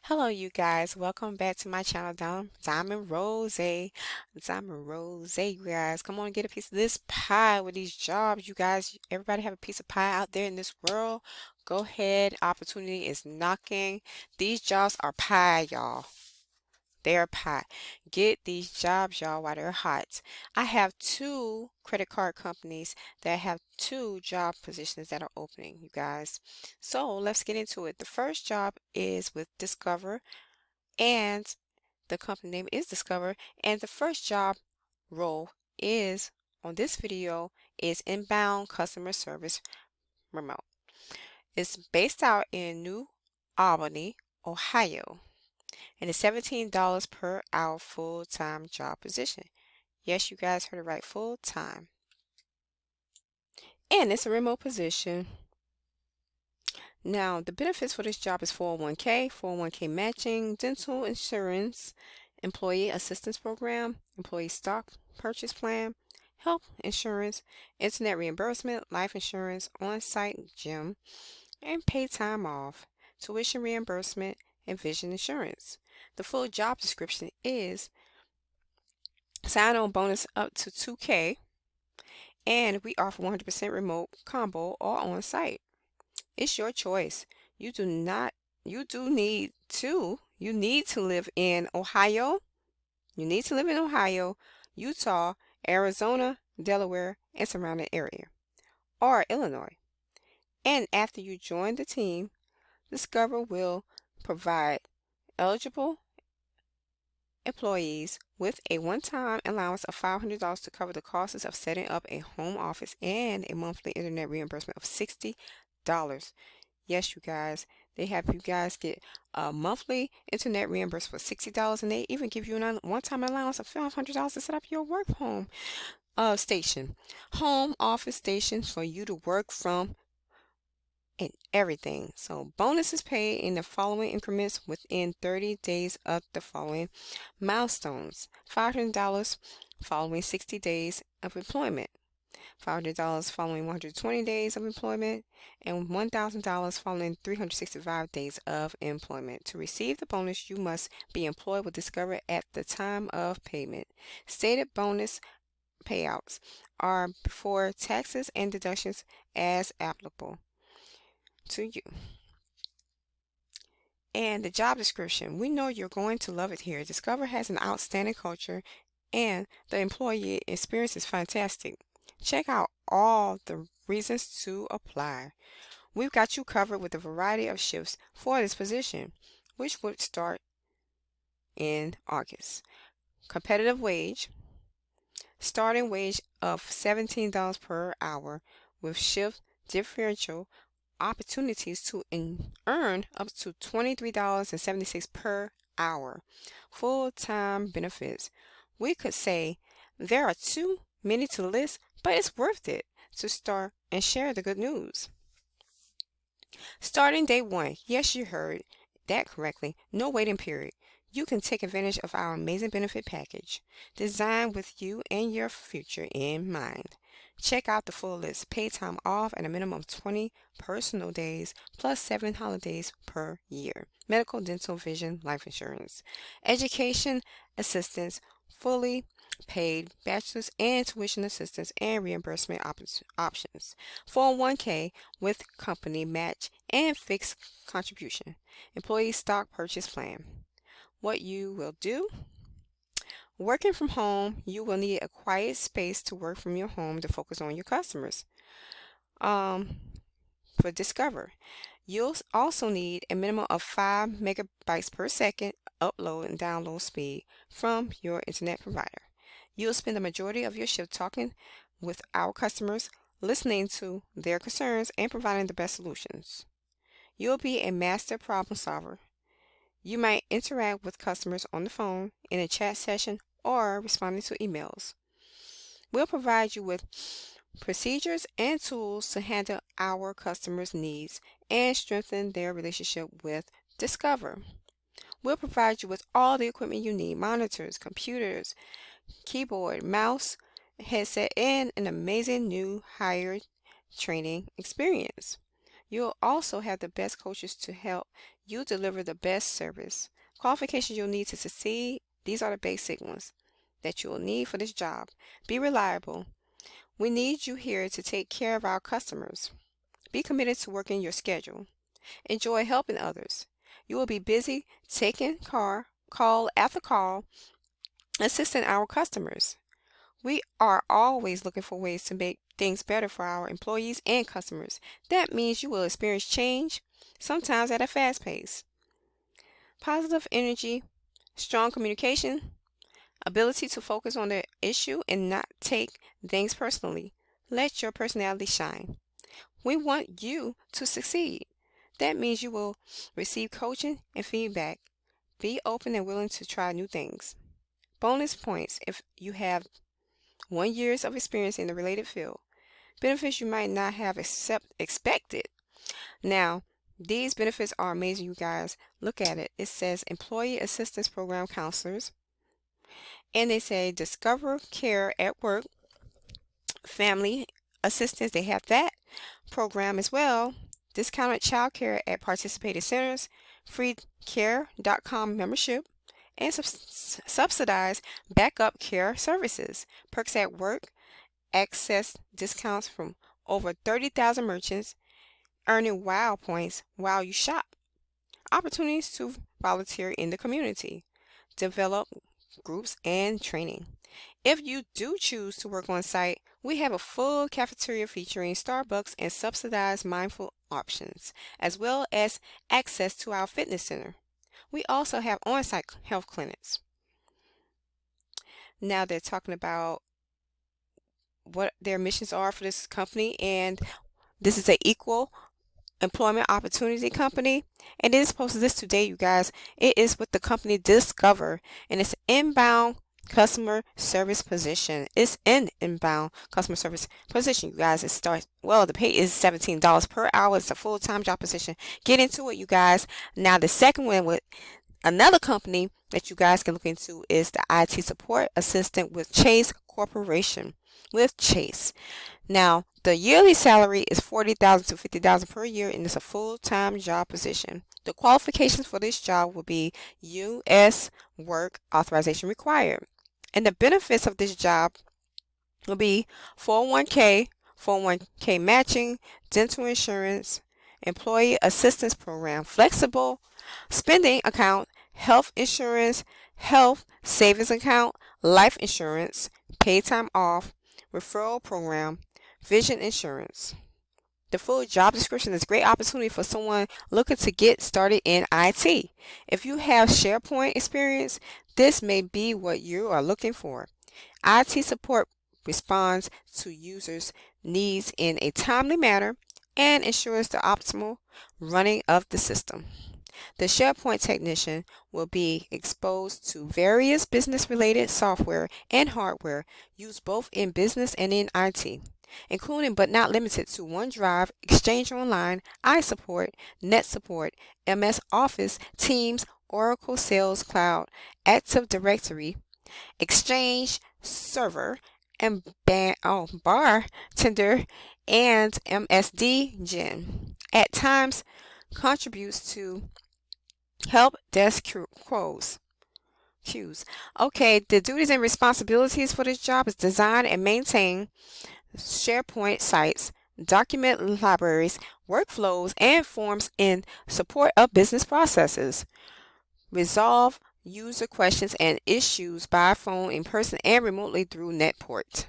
Hello, you guys. Welcome back to my channel, Diamond Rose. Diamond Rose, you guys. Come on and get a piece of this pie with these jobs, you guys. Everybody have a piece of pie out there in this world. Go ahead. Opportunity is knocking. These jobs are pie, y'all. They're pie. Get these jobs, y'all, while they're hot. I have two credit card companies that have two job positions that are opening, you guys. So let's get into it. The first job is with Discover, and the company name is Discover, and the first job role is on this video is inbound customer service remote. It's based out in New Albany, Ohio, and it's $17 per hour full-time job position. Yes, you guys heard it right, full-time. And it's a remote position. Now, the benefits for this job is 401k, 401k matching, dental insurance, employee assistance program, employee stock purchase plan, health insurance, internet reimbursement, life insurance, on-site gym, and paid time off, tuition reimbursement, and vision insurance. The full job description is sign-on bonus up to 2K, and we offer 100% remote combo or on-site. It's your choice. You do not, you do need to, you need to live in Ohio. You need to live in Ohio, Utah, Arizona, Delaware, and surrounding area, or Illinois. And after you join the team, Discover will provide eligible employees with a one-time allowance of $500 to cover the costs of setting up a home office and a monthly internet reimbursement of $60. Yes, you guys, they have you guys get a monthly internet reimbursement for $60, and they even give you a one-time allowance of $500 to set up your work home office station for you to work from and everything. So bonuses paid in the following increments within 30 days of the following milestones: $500 following 60 days of employment, $500 following 120 days of employment, and $1,000 following 365 days of employment. To receive the bonus, you must be employed with Discover at the time of payment. Stated bonus payouts are before taxes and deductions as applicable to you. And the job description, we know you're going to love it here. Discover has an outstanding culture and the employee experience is fantastic. Check out all the reasons to apply. We've got you covered with a variety of shifts for this position, which would start in August. Competitive wage, starting wage of $17 per hour with shift differential opportunities to earn up to $23.76 per hour. Full-time benefits. We could say there are too many to list, but it's worth it to start and share the good news. Starting day one, yes, you heard that correctly. No waiting period. You can take advantage of our amazing benefit package, designed with you and your future in mind. Check out the full list. Paid time off at a minimum of 20 personal days plus 7 holidays per year. Medical, dental, vision, life insurance. Education assistance, fully paid bachelor's and tuition assistance and reimbursement options. 401k with company match and fixed contribution. Employee stock purchase plan. What you will do: working from home, you will need a quiet space to work from your home to focus on your customers. Um, for Discover, you'll also need a minimum of 5 megabytes per second upload and download speed from your internet provider. You'll spend the majority of your shift talking with our customers, listening to their concerns, and providing the best solutions. You'll be a master problem solver. You might interact with customers on the phone, in a chat session, or responding to emails. We'll provide you with procedures and tools to handle our customers' needs and strengthen their relationship with Discover. We'll provide you with all the equipment you need: monitors, computers, keyboard, mouse, headset, and an amazing new hire training experience. You'll also have the best coaches to help you deliver the best service. Qualifications you'll need to succeed. These are the basic ones that you will need for this job. Be reliable. We need you here to take care of our customers. Be committed to working your schedule. Enjoy helping others. You will be busy taking call after call, assisting our customers. We are always looking for ways to make things better for our employees and customers. That means you will experience change, sometimes at a fast pace. Positive energy, strong communication, ability to focus on the issue and not take things personally. Let your personality shine. We want you to succeed. That means you will receive coaching and feedback. Be open and willing to try new things. Bonus points if you have 1 year of experience in the related field. Benefits you might not have expected. Now, these benefits are amazing, you guys. Look at it. It says Employee Assistance Program Counselors. And they say Discover Care at Work, Family Assistance. They have that program as well. Discounted child care at participating centers, free care.com membership, and subsidized backup care services. Perks at work, access discounts from over 30,000 merchants, earning WOW points while you shop. Opportunities to volunteer in the community, develop groups and training. If you do choose to work on site, we have a full cafeteria featuring Starbucks and subsidized mindful options, as well as access to our fitness center. We also have on-site health clinics. Now they're talking about what their missions are for this company, and this is an equal employment opportunity company, and it is posted this today, you guys. It is with the company Discover, and it's inbound customer service position. It's an inbound customer service position, you guys. It starts, well, the pay is $17 per hour. It's a full-time job position. Get into it, you guys. Now the second one with another company that you guys can look into is the IT support assistant with Chase Corporation. With Chase. Now, the yearly salary is $40,000 to $50,000 per year, and it's a full-time job position. The qualifications for this job will be U.S. work authorization required. And the benefits of this job will be 401k matching, dental insurance, employee assistance program, flexible spending account, health insurance, health savings account, life insurance, paid time off, referral program, vision insurance. The full job description is a great opportunity for someone looking to get started in IT. If you have SharePoint experience, this may be what you are looking for. IT support responds to users' needs in a timely manner and ensures the optimal running of the system. The SharePoint technician will be exposed to various business-related software and hardware used both in business and in IT, including but not limited to OneDrive, Exchange Online, iSupport, NetSupport, MS Office, Teams, Oracle Sales Cloud, Active Directory, Exchange Server, and Bartender, and MSD Gen. At times, contributes to help desk queues. Okay, the duties and responsibilities for this job is design and maintain SharePoint sites, document libraries, workflows, and forms in support of business processes. Resolve user questions and issues by phone, in person, and remotely through net support.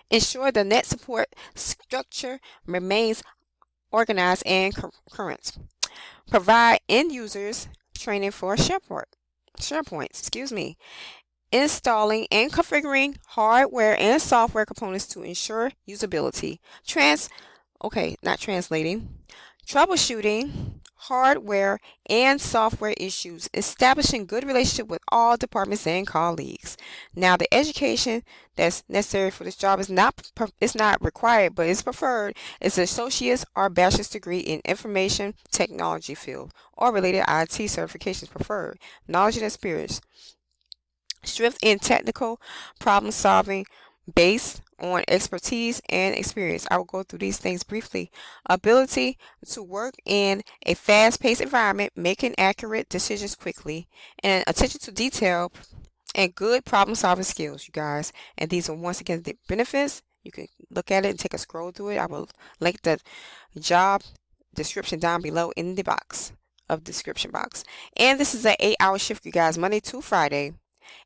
Ensure the net support structure remains organized and current. Provide end users training for SharePoint. Installing and configuring hardware and software components to ensure usability. Troubleshooting hardware and software issues. Establishing good relationship with all departments and colleagues. Now, the education that's necessary for this job is not required, but is preferred. It's an associate's or bachelor's degree in information technology field or related IT certifications preferred. Knowledge and experience. Strength in technical problem solving based on expertise and experience. I will go through these things briefly. Ability to work in a fast-paced environment, making accurate decisions quickly, and attention to detail and good problem-solving skills, you guys. And these are once again the benefits. You can look at it and take a scroll through it. I will link the job description down below in the box of description box. And this is an 8-hour shift, you guys, Monday to Friday.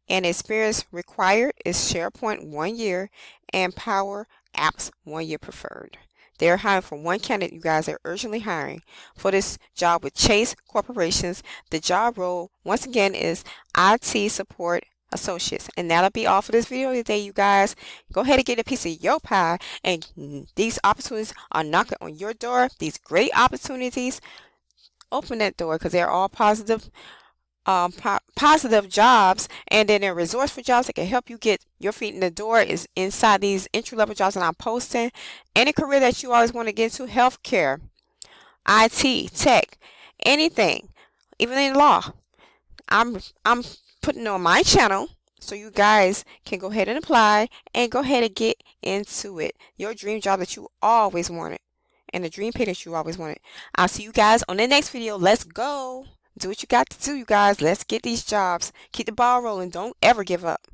And experience required is SharePoint 1 year and Power Apps 1 year preferred. They're hiring for one candidate, you guys. They're urgently hiring for this job with Chase Corporations. The job role, once again, is IT support associates. And that'll be all for this video today, you guys. Go ahead and get a piece of your pie. And these opportunities are knocking on your door. These great opportunities. Open that door because they're all positive positive jobs, and then they're resourceful jobs that can help you get your feet in the door is inside these entry-level jobs that I'm posting. Any career that you always want to get into, healthcare, IT, tech, anything, even in law. I'm putting on my channel so you guys can go ahead and apply and go ahead and get into it. Your dream job that you always wanted and the dream pay that you always wanted. I'll see you guys on the next video. Let's go. Do what you got to do, you guys. Let's get these jobs. Keep the ball rolling. Don't ever give up.